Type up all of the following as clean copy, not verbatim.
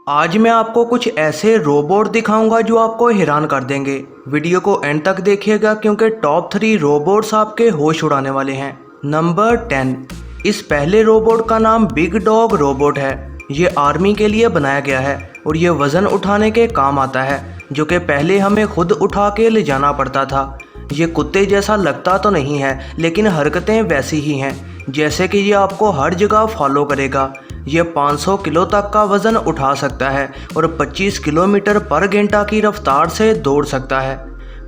आज मैं आपको कुछ ऐसे रोबोट दिखाऊंगा जो आपको हैरान कर देंगे। वीडियो को एंड तक देखिएगा क्योंकि टॉप 3 रोबोट्स आपके होश उड़ाने वाले हैं। नंबर 10। इस पहले रोबोट का नाम बिग डॉग रोबोट है। ये आर्मी के लिए बनाया गया है और ये वज़न उठाने के काम आता है, जो कि पहले हमें खुद उठा के ले जाना पड़ता था। ये कुत्ते जैसा लगता तो नहीं है, लेकिन हरकतें वैसी ही हैं, जैसे कि ये आपको हर जगह फॉलो करेगा। ये 500 किलो तक का वज़न उठा सकता है और 25 किलोमीटर पर घंटा की रफ्तार से दौड़ सकता है।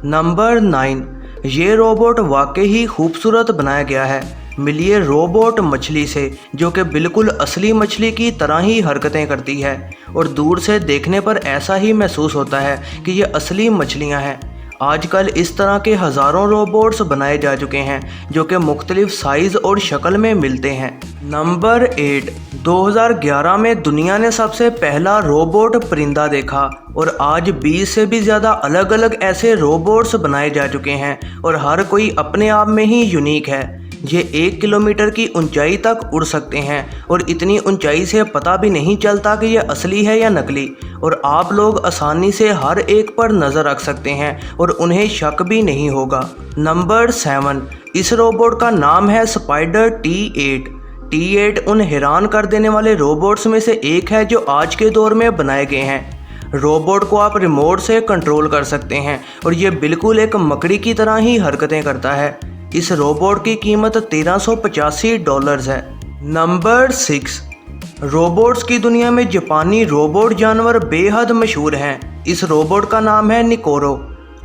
नंबर 9। ये रोबोट वाकई ही खूबसूरत बनाया गया है। मिलिए रोबोट मछली से, जो कि बिल्कुल असली मछली की तरह ही हरकतें करती है और दूर से देखने पर ऐसा ही महसूस होता है कि ये असली मछलियाँ हैं। आजकल इस तरह के हज़ारों रोबोट्स बनाए जा चुके हैं जो कि मुख्तलिफ साइज़ और शक्ल में मिलते हैं। नंबर 8। 2011 में दुनिया ने सबसे पहला रोबोट परिंदा देखा और आज 20 से भी ज़्यादा अलग अलग ऐसे रोबोट्स बनाए जा चुके हैं और हर कोई अपने आप में ही यूनिक है। ये 1 किलोमीटर की ऊंचाई तक उड़ सकते हैं और इतनी ऊंचाई से पता भी नहीं चलता कि ये असली है या नकली, और आप लोग आसानी से हर एक पर नज़र रख सकते हैं और उन्हें शक भी नहीं होगा। नंबर 7। इस रोबोट का नाम है स्पाइडर T8। T8 उन हैरान कर देने वाले रोबोट्स में से एक है जो आज के दौर में बनाए गए हैं। रोबोट को आप रिमोट से कंट्रोल कर सकते हैं और ये बिल्कुल एक मकड़ी की तरह ही हरकतें करता है। इस रोबोट की कीमत $1385 है। नंबर 6। रोबोट्स की दुनिया में जापानी रोबोट जानवर बेहद मशहूर हैं। इस रोबोट का नाम है निकोरो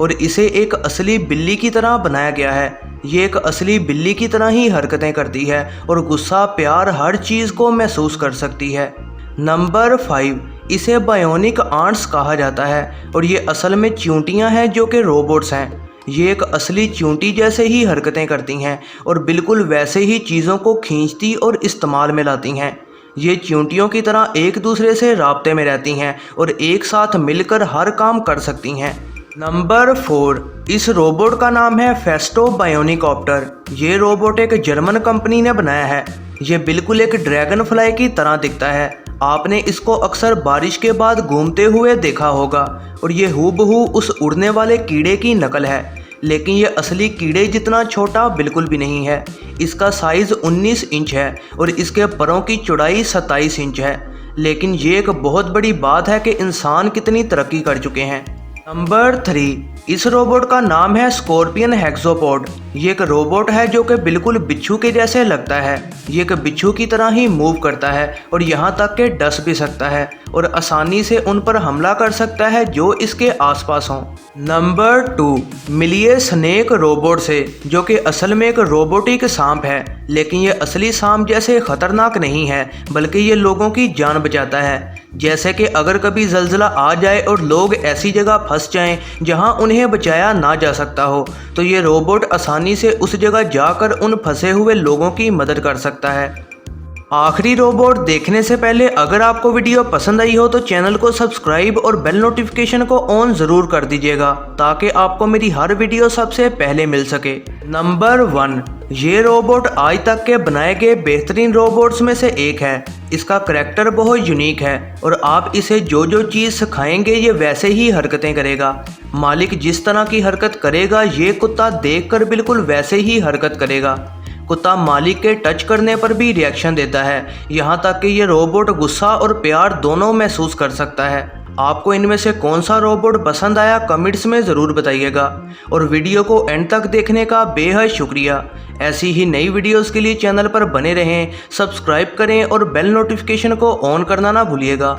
और इसे एक असली बिल्ली की तरह बनाया गया है। ये एक असली बिल्ली की तरह ही हरकतें करती है और गुस्सा, प्यार, हर चीज़ को महसूस कर सकती है। नंबर 5। इसे बायोनिक आंट्स कहा जाता है और ये असल में चींटियां हैं जो कि रोबोट्स हैं। ये एक असली चींटी जैसे ही हरकतें करती हैं और बिल्कुल वैसे ही चीज़ों को खींचती और इस्तेमाल में लाती हैं। ये चींटियों की तरह एक दूसरे से राब्ते में रहती हैं और एक साथ मिलकर हर काम कर सकती हैं। नंबर 4। इस रोबोट का नाम है फेस्टो बायोनिकॉप्टर। ये रोबोट एक जर्मन कंपनी ने बनाया है। ये बिल्कुल एक ड्रैगन फ्लाई की तरह दिखता है। आपने इसको अक्सर बारिश के बाद घूमते हुए देखा होगा और ये हूबहू उस उड़ने वाले कीड़े की नकल है, लेकिन ये असली कीड़े जितना छोटा बिल्कुल भी नहीं है। इसका साइज़ 19 इंच है और इसके परों की चौड़ाई 27 इंच है। लेकिन ये एक बहुत बड़ी बात है कि इंसान कितनी तरक्की कर चुके हैं। नंबर 3। इस रोबोट का नाम है स्कॉर्पियन हेक्सोपॉड। ये एक रोबोट है जो कि बिल्कुल बिच्छू के जैसे लगता है। ये एक बिच्छू की तरह ही मूव करता है और यहाँ तक कि डस भी सकता है और आसानी से उन पर हमला कर सकता है जो इसके आसपास हों। नंबर 2। मिलिए स्नेक रोबोट से, जो कि असल में एक रोबोटिक सांप है, लेकिन ये असली सांप जैसे खतरनाक नहीं है, बल्कि ये लोगों की जान बचाता है। जैसे कि अगर कभी ज़ल्ज़ला आ जाए और लोग ऐसी जगह फंस जाएं जहां उन्हें बचाया ना जा सकता हो, तो ये रोबोट आसानी से उस जगह जाकर उन फंसे हुए लोगों की मदद कर सकता है। आखिरी रोबोट देखने से पहले अगर आपको वीडियो पसंद आई हो तो चैनल को सब्सक्राइब और बेल नोटिफिकेशन को ऑन ज़रूर कर दीजिएगा ताकि आपको मेरी हर वीडियो सबसे पहले मिल सके। नंबर 1। ये रोबोट आज तक के बनाए गए बेहतरीन रोबोट्स में से एक है। इसका करैक्टर बहुत यूनिक है और आप इसे जो जो चीज़ सिखाएंगे ये वैसे ही हरकतें करेगा। मालिक जिस तरह की हरकत करेगा ये कुत्ता देखकर बिल्कुल वैसे ही हरकत करेगा। कुत्ता मालिक के टच करने पर भी रिएक्शन देता है, यहाँ तक कि ये रोबोट गुस्सा और प्यार दोनों महसूस कर सकता है। आपको इनमें से कौन सा रोबोट पसंद आया कमेंट्स में ज़रूर बताइएगा और वीडियो को एंड तक देखने का बेहद शुक्रिया। ऐसी ही नई वीडियोस के लिए चैनल पर बने रहें, सब्सक्राइब करें और बेल नोटिफिकेशन को ऑन करना ना भूलिएगा।